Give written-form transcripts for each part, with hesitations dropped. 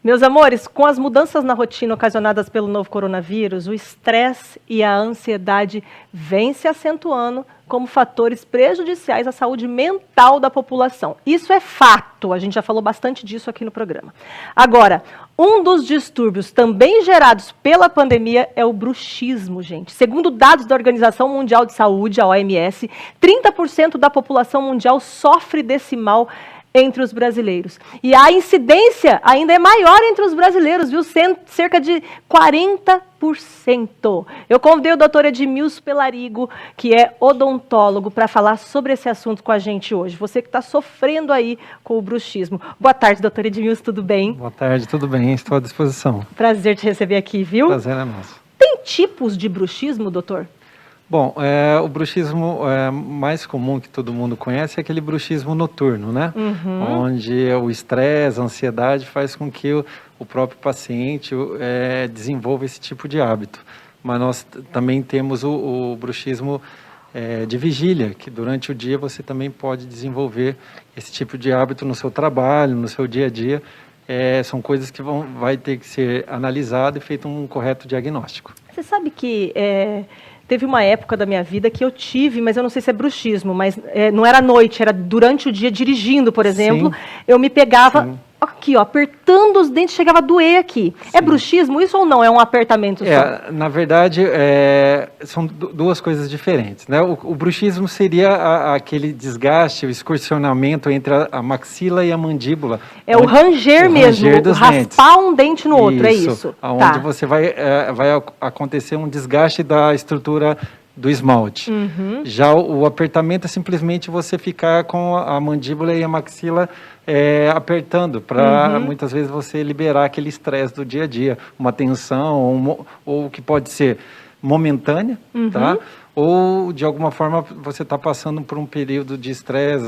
Meus amores, com as mudanças na rotina ocasionadas pelo novo coronavírus, o estresse e a ansiedade vêm se acentuando como fatores prejudiciais à saúde mental da população. Isso é fato, a gente já falou bastante disso aqui no programa. Agora, um dos distúrbios também gerados pela pandemia é o bruxismo, gente. Segundo dados da Organização Mundial de Saúde, a OMS, 30% da população mundial sofre desse mal entre os brasileiros. E a incidência ainda é maior entre os brasileiros, viu? Cerca de 40%. Eu convidei o doutor Edmilson Pelarigo, que é odontólogo, para falar sobre esse assunto com a gente hoje. Você que está sofrendo aí com o bruxismo. Boa tarde, doutor Edmilson, tudo bem? Boa tarde, tudo bem? Estou à disposição. Prazer te receber aqui, viu? Prazer é nosso. Tem tipos de bruxismo, doutor? Bom, o bruxismo mais comum que todo mundo conhece é aquele bruxismo noturno, né? Onde o estresse, a ansiedade faz com que o próprio paciente desenvolva esse tipo de hábito. Mas nós também temos o bruxismo de vigília, que durante o dia você também pode desenvolver esse tipo de hábito no seu trabalho, no seu dia a dia. São coisas que vai ter que ser analisado e feito um correto diagnóstico. Você sabe que teve uma época da minha vida que eu tive, mas eu não sei se é bruxismo, mas não era à noite, era durante o dia dirigindo, por exemplo. Sim. Eu me pegava aqui, ó, apertando os dentes, chegava a doer aqui. Sim. É bruxismo isso ou não? É um apertamento só? Na verdade, são duas coisas diferentes, né? O bruxismo seria aquele desgaste, o excursionamento entre a maxila e a mandíbula. É o ranger mesmo, raspar um dente no outro, isso, é isso. Onde você vai acontecer um desgaste da estrutura do esmalte. Já o apertamento é simplesmente você ficar com a mandíbula e a maxila apertando, para muitas vezes você liberar aquele estresse do dia a dia, uma tensão, ou que pode ser momentânea, tá? Ou de alguma forma você está passando por um período de estresse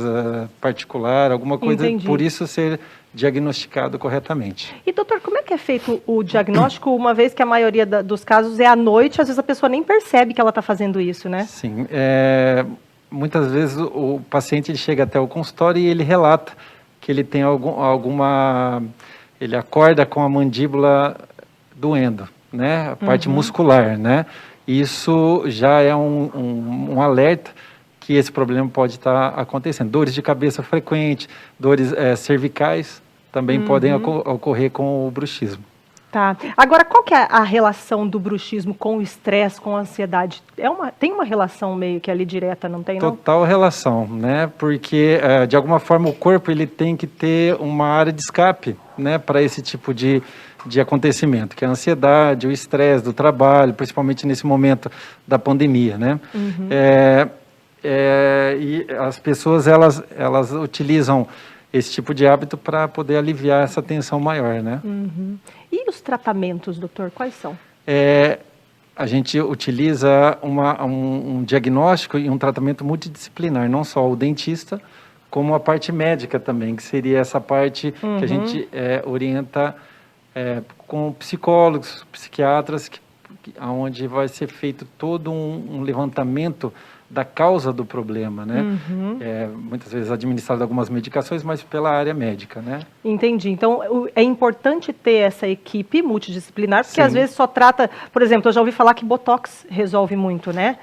particular, alguma coisa. Entendi. Por isso ser diagnosticado corretamente. E doutor, como é que é feito o diagnóstico, uma vez que a maioria dos casos é à noite, às vezes a pessoa nem percebe que ela está fazendo isso, né? Sim, muitas vezes o paciente ele chega até o consultório e ele relata que ele tem ele acorda com a mandíbula doendo, né? A parte muscular, né? Isso já é um alerta que esse problema pode estar acontecendo. Dores de cabeça frequentes, dores cervicais também podem ocorrer com o bruxismo. Tá. Agora, qual que é a relação do bruxismo com o estresse, com a ansiedade? Tem uma relação meio que ali direta, não tem, não? Total relação, né? Porque, de alguma forma, o corpo ele tem que ter uma área de escape, né, para esse tipo de acontecimento, que é a ansiedade, o estresse do trabalho, principalmente nesse momento da pandemia, né? E as pessoas, elas utilizam esse tipo de hábito para poder aliviar essa tensão maior, né? E os tratamentos, doutor, quais são? A gente utiliza um diagnóstico e um tratamento multidisciplinar, não só o dentista, como a parte médica também, que seria essa parte que a gente orienta com psicólogos, psiquiatras, onde vai ser feito todo um levantamento da causa do problema, né? Muitas vezes administrado algumas medicações, mas pela área médica, né? Entendi. Então, é importante ter essa equipe multidisciplinar, porque às vezes só trata, por exemplo, eu já ouvi falar que Botox resolve muito, né?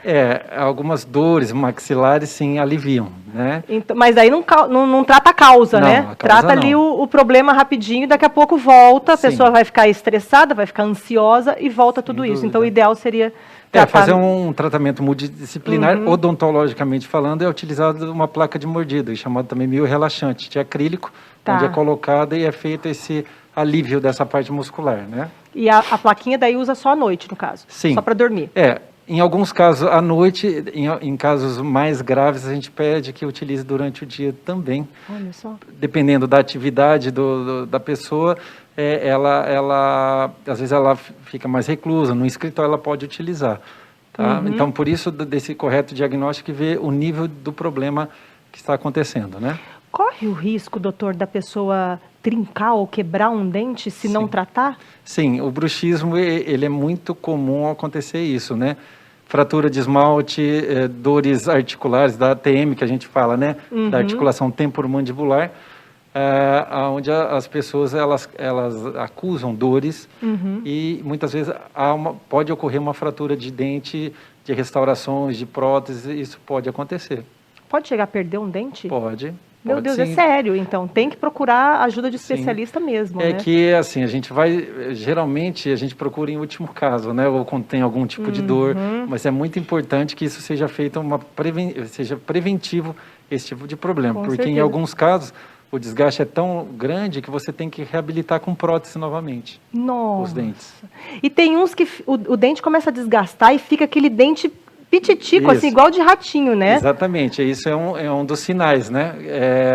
Algumas dores maxilares, sim, aliviam, né? Então, mas aí não trata a causa, né? A causa trata ali o problema rapidinho, daqui a pouco volta, a pessoa vai ficar estressada, vai ficar ansiosa e volta tudo isso. Então, o ideal seria fazer um tratamento multidisciplinar, odontologicamente falando, é utilizado uma placa de mordida, chamada também miorrelaxante, de acrílico, onde é colocada e é feito esse alívio dessa parte muscular, né? E a plaquinha daí usa só à noite, no caso? Sim. Só para dormir? Em alguns casos à noite, em casos mais graves, a gente pede que utilize durante o dia também. Olha só. Dependendo da atividade da pessoa, às vezes ela fica mais reclusa, no escritório ela pode utilizar. Tá? Então, por isso, desse correto diagnóstico e ver o nível do problema que está acontecendo, né? Corre o risco, doutor, da pessoa trincar ou quebrar um dente se não tratar? Sim, o bruxismo, ele é muito comum acontecer isso, né? Fratura de esmalte, dores articulares, da ATM que a gente fala, né? Da articulação temporomandibular. onde as pessoas elas acusam dores e muitas vezes pode ocorrer uma fratura de dente, de restaurações, de prótese, isso pode acontecer. Pode chegar a perder um dente? Pode. Meu Deus, é sério, então tem que procurar ajuda de especialista mesmo, né? É que, assim, geralmente a gente procura em último caso, né, ou quando tem algum tipo de dor, mas é muito importante que isso seja feito, seja preventivo esse tipo de problema, porque certeza. Em alguns casos o desgaste é tão grande que você tem que reabilitar com prótese novamente. Nossa. Os dentes. E tem uns que o dente começa a desgastar e fica aquele dente pititico, assim, igual de ratinho, né? Exatamente, isso é um dos sinais, né?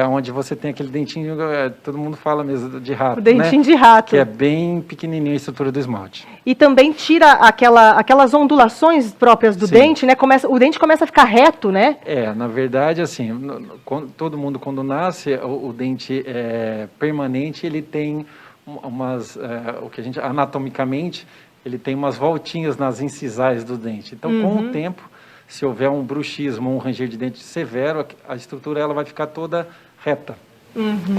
Onde você tem aquele dentinho, todo mundo fala mesmo de rato, o dentinho, né? de rato. Que é bem pequenininho a estrutura do esmalte. E também tira aquelas ondulações próprias do dente, né? O dente começa a ficar reto, né? Na verdade, assim, todo mundo quando nasce, o dente permanente, ele tem o que a gente, anatomicamente, ele tem umas voltinhas nas incisais do dente. Então, com o tempo, se houver um bruxismo, um ranger de dente severo, a estrutura ela vai ficar toda reta.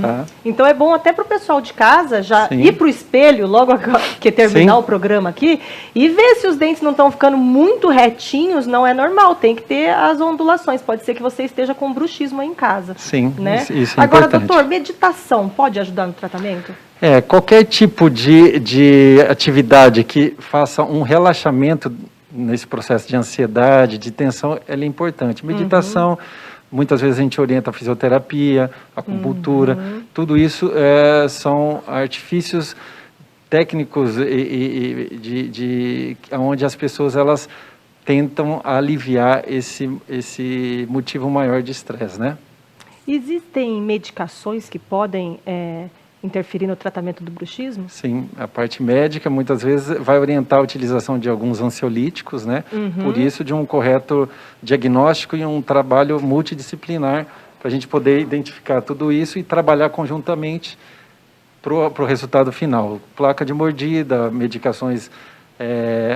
Tá? Então é bom até para o pessoal de casa já ir para o espelho logo que terminar o programa aqui e ver se os dentes não estão ficando muito retinhos. Não é normal, tem que ter as ondulações. Pode ser que você esteja com bruxismo aí em casa. Sim, né? Isso é Agora, importante. doutor, meditação pode ajudar no tratamento? Qualquer tipo de atividade que faça um relaxamento nesse processo de ansiedade, de tensão, ela é importante. Meditação, muitas vezes a gente orienta a fisioterapia, a acupuntura, tudo isso são artifícios técnicos onde as pessoas elas tentam aliviar esse motivo maior de estresse, né? Existem medicações que podem interferir no tratamento do bruxismo? Sim, a parte médica muitas vezes vai orientar a utilização de alguns ansiolíticos, né? Por isso de um correto diagnóstico e um trabalho multidisciplinar para a gente poder identificar tudo isso e trabalhar conjuntamente para o resultado final. Placa de mordida, medicações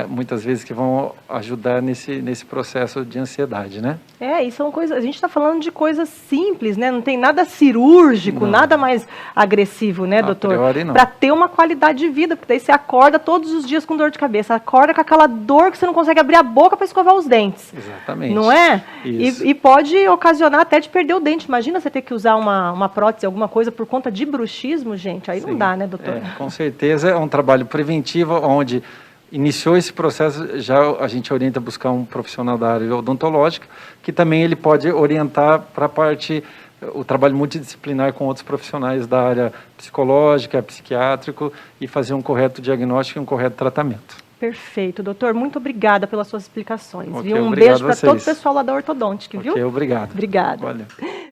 muitas vezes que vão ajudar nesse processo de ansiedade, né? E são coisas, a gente está falando de coisas simples, né? Não tem nada cirúrgico, nada mais agressivo, né, doutor? Para ter uma qualidade de vida, porque daí você acorda todos os dias com dor de cabeça, acorda com aquela dor que você não consegue abrir a boca para escovar os dentes. Exatamente. Não é? Isso. E pode ocasionar até de perder o dente. Imagina você ter que usar uma prótese, alguma coisa por conta de bruxismo, gente. Aí não dá, né, doutor? Com certeza é um trabalho preventivo onde iniciou esse processo, já a gente orienta a buscar um profissional da área odontológica, que também ele pode orientar para a parte, o trabalho multidisciplinar com outros profissionais da área psicológica, psiquiátrico, e fazer um correto diagnóstico e um correto tratamento. Perfeito, doutor. Muito obrigada pelas suas explicações. Okay, Um beijo para todo o pessoal lá da Ortodontic, viu? Obrigado. Obrigada. Valeu.